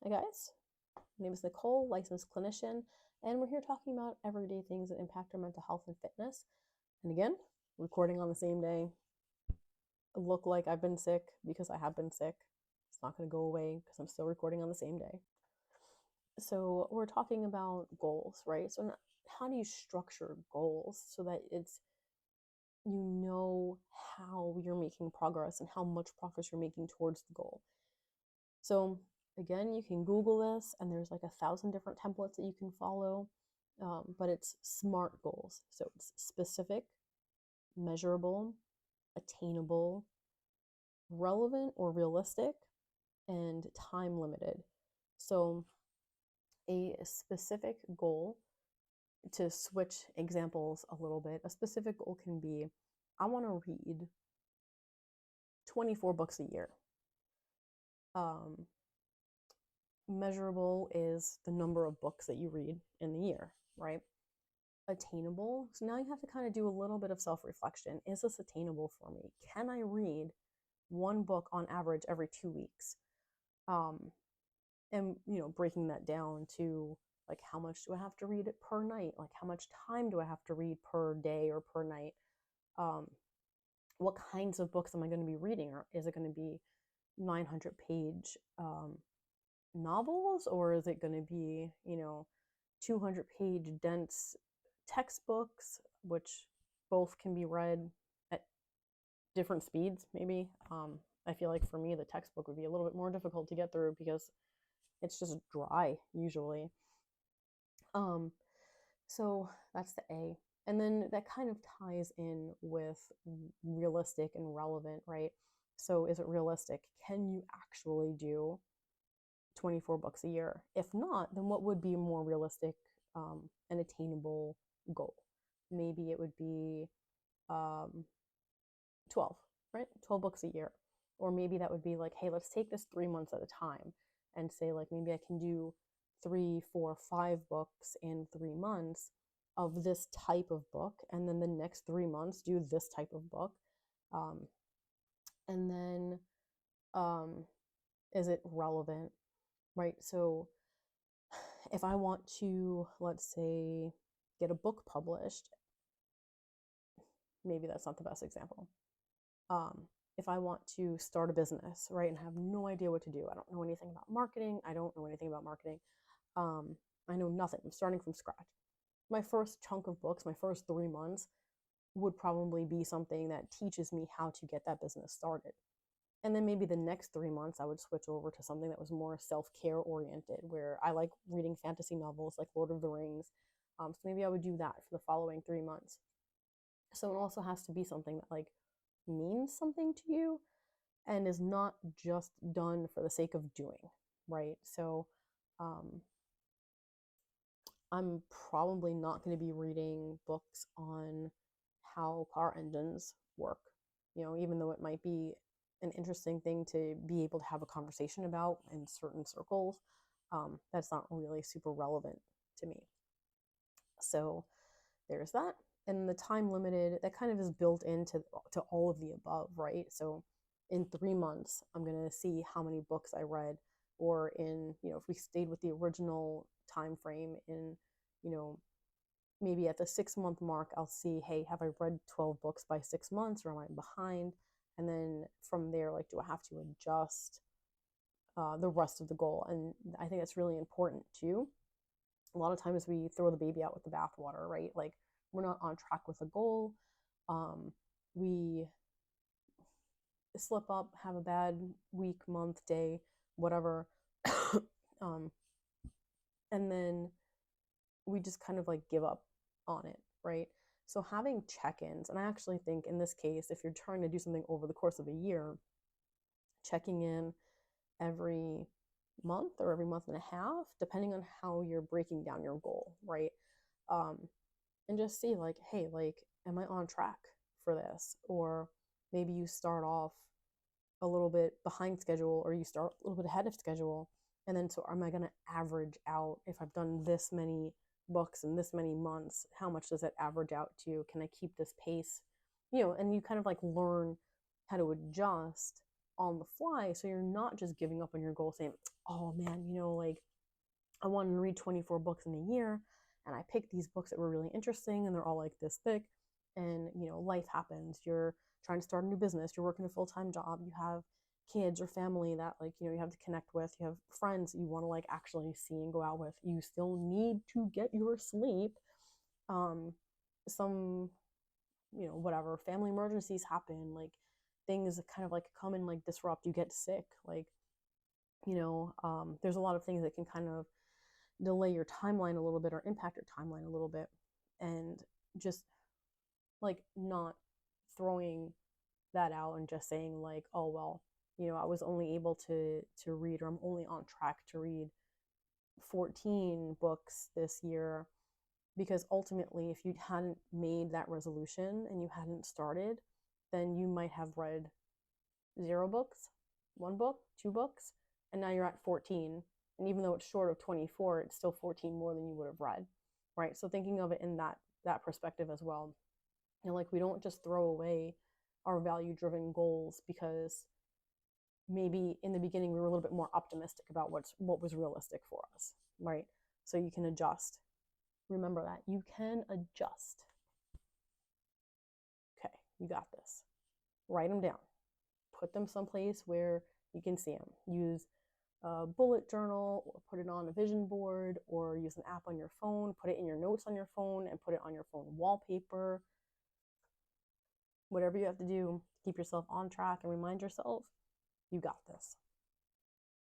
Hi guys, my name is Nicole, licensed clinician, and we're here talking about everyday things that impact our mental health and fitness. And again, recording on the same day. I look like I've been sick because I have been sick. It's not going to go away because I'm still recording on the same day. So we're talking about goals, right? So how do you structure goals so that it's you know how you're making progress and how much progress you're making towards the goal. So again, you can Google this, and there's like 1,000 different templates that you can follow, but it's SMART goals. So it's specific, measurable, attainable, relevant or realistic, and time limited. So a specific goal, to switch examples a little bit, a specific goal can be, I want to read 24 books a year. Um, Measurable is the number of books that you read in the year, right? Attainable. So now you have to kind of do a little bit of self reflection. Is this attainable for me? Can I read one book on average every 2 weeks? Um, and, breaking that down to like how much do I have to read it per night? Like how much time do I have to read per day or per night? Um, what kinds of books am I going to be reading? Or is it going to be 900-page novels, or is it going to be 200-page dense textbooks, which both can be read at different speeds, maybe? I feel like for me, the textbook would be a little bit more difficult to get through because it's just dry usually. Um, so that's the A. And then that kind of ties in with realistic and relevant, right? So is it realistic? Can you actually do 24 books a year? If not, then what would be a more realistic and attainable goal? Maybe it would be um, 12, right? 12 books a year. Or maybe that would be like, hey, let's take this 3 months at a time and say, like, maybe I can do 3, 4, 5 books in 3 months of this type of book. And then the next 3 months, do this type of book. Um, and then um, is it relevant, right? So if I want to, let's say, get a book published, maybe that's not the best example. Um, if I want to start a business, right, and have no idea what to do, I don't know anything about marketing. I don't know anything about marketing. Um, I know nothing. I'm starting from scratch. My first chunk of books, my first 3 months, would probably be something that teaches me how to get that business started. And then maybe the next 3 months, I would switch over to something that was more self care oriented, where I like reading fantasy novels like Lord of the Rings. So maybe I would do that for the following 3 months. So it also has to be something that like means something to you and is not just done for the sake of doing, right? So um, I'm probably not going to be reading books on how car engines work, even though it might be an interesting thing to be able to have a conversation about in certain circles. That's not really super relevant to me. So there's that. And the time limited, that kind of is built into to all of the above, right? So in 3 months, I'm going to see how many books I read, or in, if we stayed with the original time frame, in, you know, maybe at the 6 month mark, I'll see, hey, have I read 12 books by 6 months, or am I behind? And then from there, like, do I have to adjust the rest of the goal? And I think that's really important too. A lot of times we throw the baby out with the bathwater, right? Like, we're not on track with a goal. We slip up, have a bad week, month, day, whatever. um, and then we just kind of like give up on it, right? So having check-ins, and I actually think in this case, if you're trying to do something over the course of a year, checking in every month or every month and a half, depending on how you're breaking down your goal, right? Um, and just see, like, hey, like, am I on track for this? Or maybe you start off a little bit behind schedule, or you start a little bit ahead of schedule. And then, so am I going to average out, if I've done this many books in this many months, how much does that average out to? Can I keep this pace? And you kind of like learn how to adjust on the fly. So you're not just giving up on your goal saying, oh man, like I wanted to read 24 books in a year and I picked these books that were really interesting and they're all like this thick. And, life happens. You're trying to start a new business, you're working a full time job, you have kids or family that, like, you have to connect with, you have friends that you want to, like, actually see and go out with. You still need to get your sleep. Some, whatever, family emergencies happen, like things kind of like come and like disrupt, you get sick, like, there's a lot of things that can kind of delay your timeline a little bit or impact your timeline a little bit. And just like not throwing that out and just saying like, oh well, I was only able to read, or I'm only on track to read 14 books this year, because ultimately if you hadn't made that resolution and you hadn't started, then you might have read 0 books, 1 book, 2 books, and now you're at 14. And even though it's short of 24, it's still 14 more than you would have read, right? So thinking of it in that perspective as well. Like, we don't just throw away our value-driven goals because maybe in the beginning we were a little bit more optimistic about what was realistic for us, right? So you can adjust. Remember that you can adjust. Okay, you got this. Write them down. Put them someplace where you can see them. Use a bullet journal, or put it on a vision board, or use an app on your phone. Put it in your notes on your phone and put it on your phone wallpaper. Whatever you have to do, keep yourself on track and remind yourself, you got this.